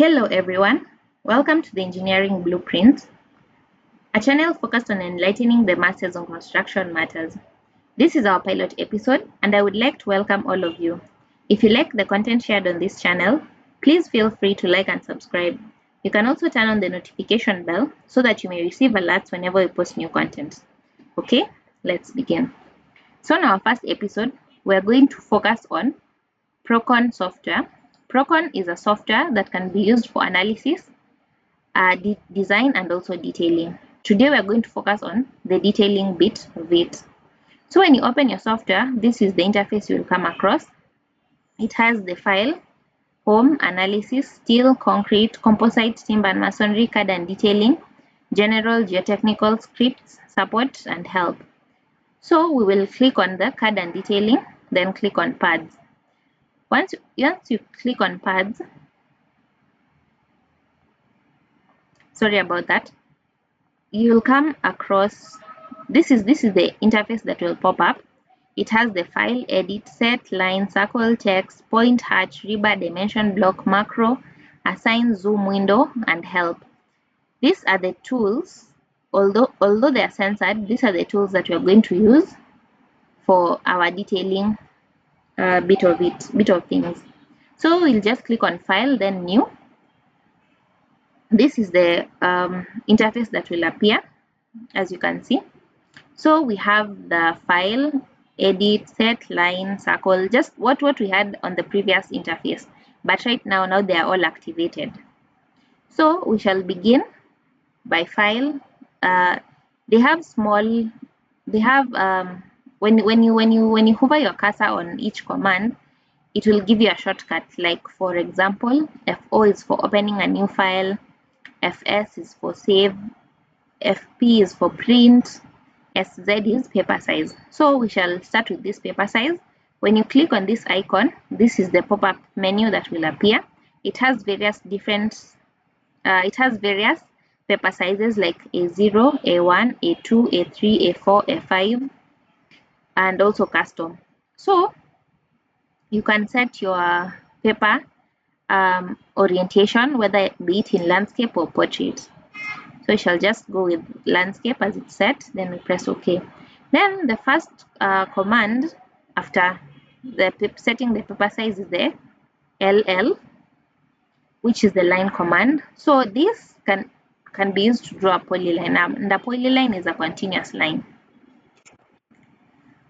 Hello everyone, welcome to the Engineering Blueprint, a channel focused on enlightening the masses on construction matters. This is our pilot episode and I would like to welcome all of you. If you like the content shared on this channel, please feel free to like and subscribe. You can also turn on the notification bell so that you may receive alerts whenever we post new content. Okay, let's begin. So in our first episode, we're going to focus on PROKON software. PROKON is a software that can be used for analysis, design and also detailing. Today we are going to focus on the detailing bit of it. So when you open your software, this is the interface you will come across. It has the file, home, analysis, steel, concrete, composite, timber and masonry, CAD and detailing, general, geotechnical, scripts, support and help. So we will click on the CAD and detailing, then click on pads. Once you click on pads, sorry about that, you will come across this is the interface that will pop up. It has the file, edit, set, line, circle, text, point, hatch, rebar, dimension, block, macro, assign, zoom, window and help. These are the tools, although they are censored, these are the tools that we are going to use for our detailing bit of things. So we'll just click on file, then new. This is the interface that will appear, as you can see. So we have the file, edit, set, line, circle, just what we had on the previous interface. But right now they are all activated. So we shall begin by file. They have when you hover your cursor on each command, it will give you a shortcut. Like for example, FO is for opening a new file, FS is for save, FP is for print, SZ is paper size. So we shall start with this paper size. When you click on this icon, this is the pop-up menu that will appear. It has various paper sizes like A0, A1, A2, A3, A4, A5, and also custom. So you can set your paper orientation, whether it be it in landscape or portrait. So we shall just go with landscape as it's set, then we press OK. Then the first command after setting the paper size is the LL, which is the line command. So this can be used to draw a polyline, and the polyline is a continuous line.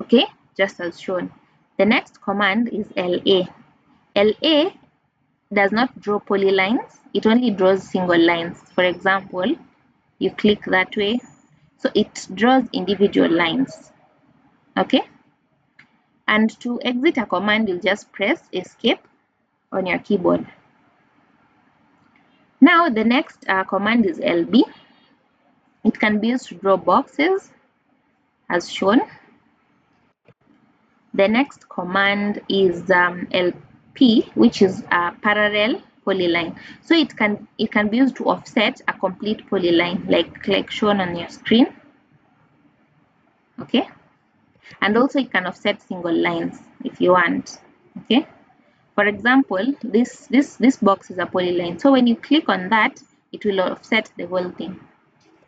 Okay, just as shown. The next command is LA. LA does not draw polylines, it only draws single lines. For example, you click that way, so it draws individual lines. Okay, and to exit a command, you'll just press escape on your keyboard. Now the next command is LB. It can be used to draw boxes as shown. The next command is LP, which is a parallel polyline. So it can be used to offset a complete polyline, like shown on your screen. Okay, and also it can offset single lines if you want. Okay, for example, this box is a polyline, so when you click on that, it will offset the whole thing.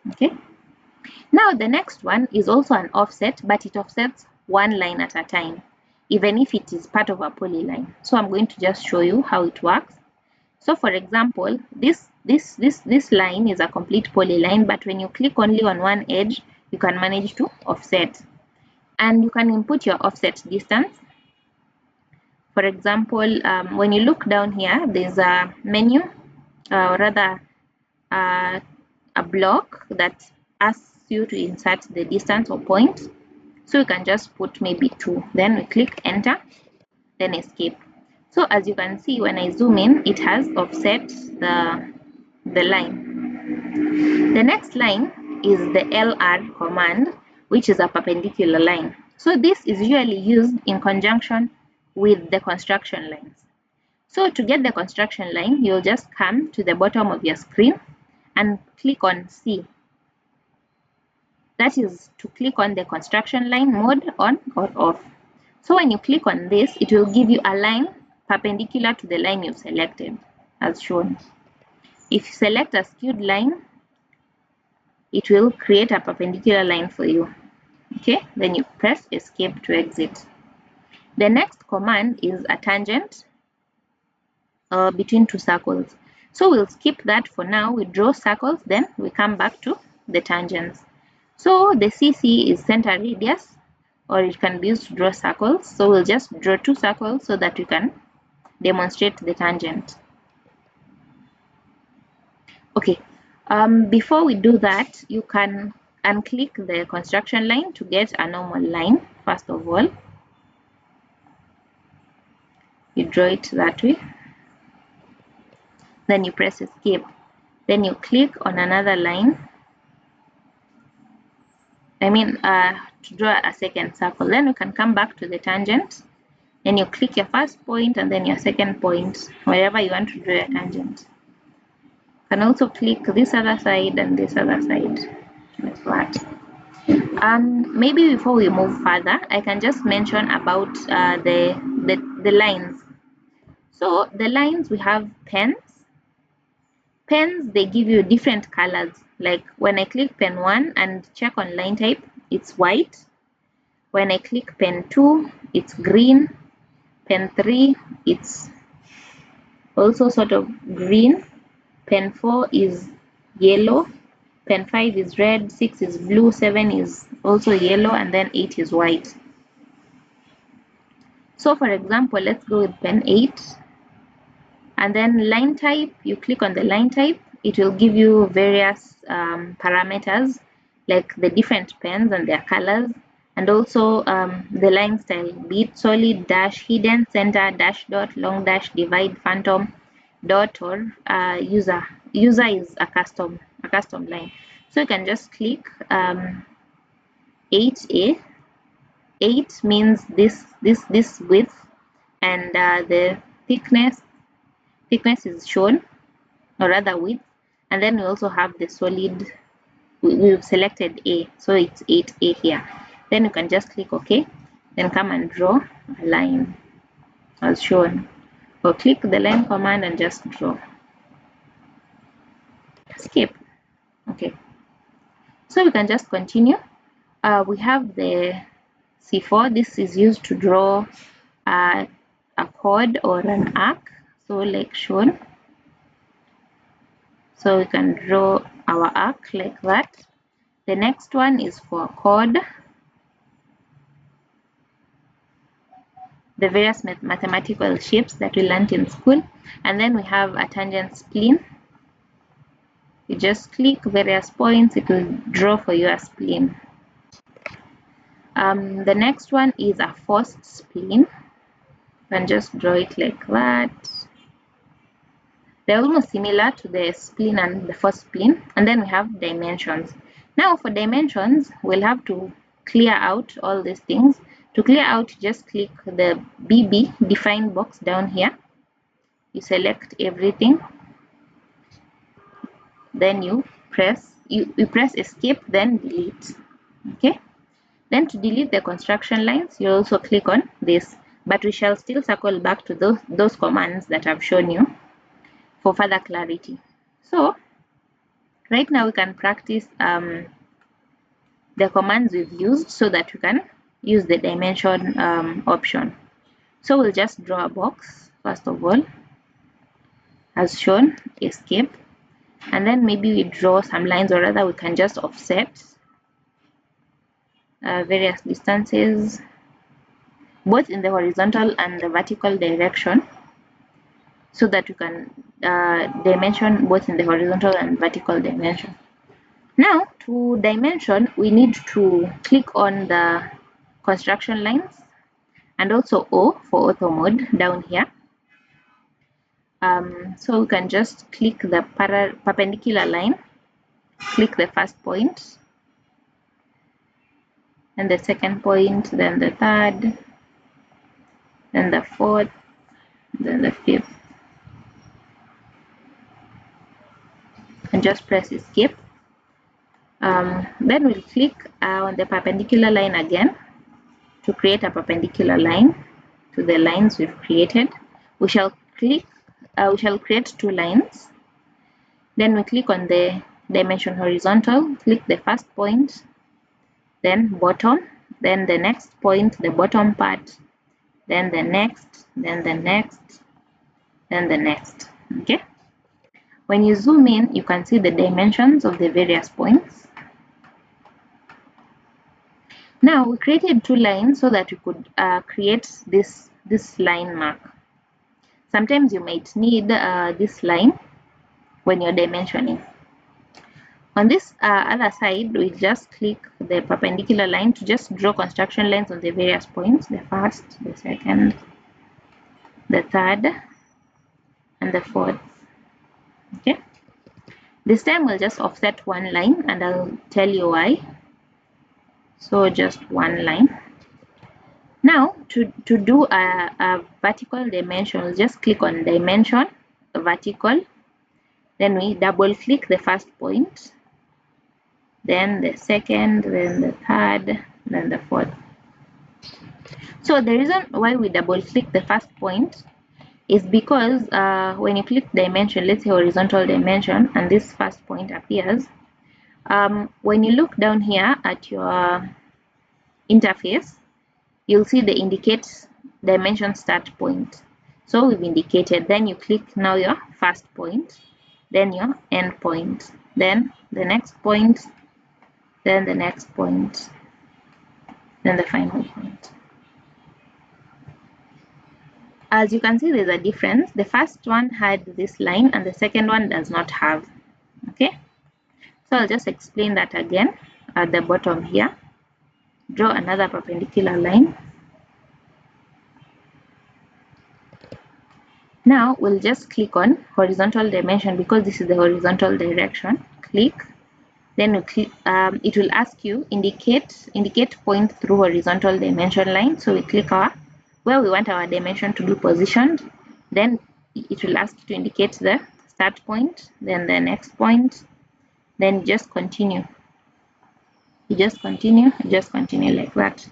Okay, now the next one is also an offset, but it offsets one line at a time, even if it is part of a polyline. So I'm going to just show you how it works. So for example, this line is a complete polyline, but when you click only on one edge, you can manage to offset. And you can input your offset distance. For example, when you look down here, there's a menu, or rather a block that asks you to insert the distance or point. So you can just put maybe 2. Then we click enter, then escape. So as you can see, when I zoom in, it has offset the line. The next line is the LR command, which is a perpendicular line. So this is usually used in conjunction with the construction lines. So to get the construction line, you'll just come to the bottom of your screen and click on C. That is to click on the construction line mode on or off. So when you click on this, it will give you a line perpendicular to the line you've selected, as shown. If you select a skewed line, it will create a perpendicular line for you. Okay, then you press escape to exit. The next command is a tangent between two circles. So we'll skip that for now. We draw circles, then we come back to the tangents. So the CC is center radius, or it can be used to draw circles. So we'll just draw two circles so that we can demonstrate the tangent. Okay, before we do that, you can unclick the construction line to get a normal line. First of all, you draw it that way, then you press escape, then you click on another line, to draw a second circle. Then you can come back to the tangent, then you click your first point and then your second point wherever you want to draw your tangent. You can also click this other side and this other side, like that. Maybe before we move further, I can just mention about the lines. So the lines, we have pens. Pens, they give you different colors. Like when I click pen 1 and check on line type, it's white. When I click pen 2, it's green. Pen 3, it's also sort of green. Pen 4 is yellow. Pen 5 is red, 6 is blue, 7 is also yellow, and then 8 is white. So for example, let's go with pen 8. And then line type, you click on the line type, it will give you various parameters like the different pens and their colors, and also the line style, be it solid, dash, hidden, center, dash dot, long dash, divide, phantom, dot, or user. User is a custom line. So you can just click 8A. 8 means this width, and the thickness is shown, or rather width, and then we also have the solid. We've selected A, so it's 8A here. Then you can just click OK, then come and draw a line as shown, or click the line command and just draw. Skip. Okay, so we can just continue. We have the C4. This is used to draw a chord or an arc, so like shown. So we can draw our arc like that. The next one is for chord. The various mathematical shapes that we learned in school. And then we have a tangent spline. You just click various points, it will draw for you a spline. The next one is a forced spline. You can just draw it like that. They're almost similar to the spline and the forced spline. And then we have dimensions. Now for dimensions, we'll have to clear out all these things. To clear out, just click the BB define box down here. You select everything. Then you press escape, then delete. Okay. Then to delete the construction lines, you also click on this. But we shall still circle back to those commands that I've shown you for further clarity. So right now we can practice the commands we've used so that we can use the dimension option. So we'll just draw a box first of all, as shown, escape, and then maybe we draw some lines, or rather we can just offset various distances both in the horizontal and the vertical direction, so that you can dimension both in the horizontal and vertical dimension. Now to dimension, we need to click on the construction lines and also O for ortho mode down here. So we can just click the perpendicular line, click the first point, and the second point, then the third, then the fourth, then the fifth, and just press escape. Then we'll click on the perpendicular line again to create a perpendicular line to the lines we've created. We shall create two lines. Then we click on the dimension horizontal, click the first point, then bottom, then the next point, the bottom part, then the next, then the next, then the next. Okay. When you zoom in, you can see the dimensions of the various points. Now we created two lines so that we could create this line mark. Sometimes you might need this line when you're dimensioning. On this other side, we just click the perpendicular line to just draw construction lines on the various points, the first, the second, the third, and the fourth. Okay. This time we'll just offset one line and I'll tell you why. So just one line. Now to do a vertical dimension, we'll just click on dimension, vertical, then we double click the first point, then the second, then the third, then the fourth. So the reason why we double click the first point is because when you click dimension, let's say horizontal dimension, and this first point appears, when you look down here at your interface, you'll see the indicate dimension start point. So we've indicated, then you click now your first point, then your end point, then the next point, then the next point, then the final point. As you can see, there's a difference. The first one had this line and the second one does not have. Okay, so I'll just explain that again. At the bottom here, draw another perpendicular line. Now we'll just click on horizontal dimension because this is the horizontal direction. Click, then we click, it will ask you indicate point through horizontal dimension line. So we click where we want our dimension to be positioned. Then it will ask you to indicate the start point, then the next point, then just continue. You just continue like that.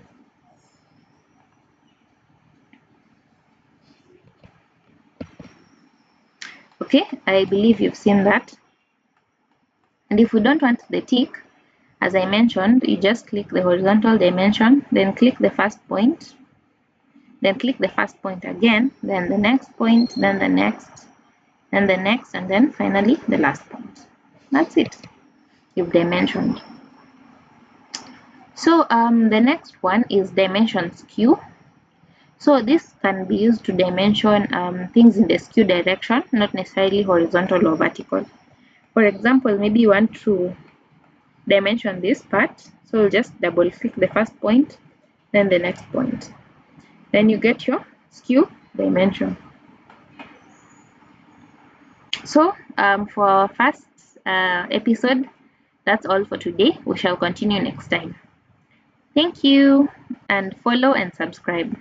Okay, I believe you've seen that. And if we don't want the tick, as I mentioned, you just click the horizontal dimension, then click the first point, then click the first point again, then the next point, then the next, then the next, and then finally the last point. That's it. You've dimensioned. So the next one is dimension skew. So this can be used to dimension things in the skew direction, not necessarily horizontal or vertical. For example, maybe you want to dimension this part, so we'll just double click the first point, then the next point. Then you get your skew dimension. So for first episode, that's all for today. We shall continue next time. Thank you, and follow and subscribe.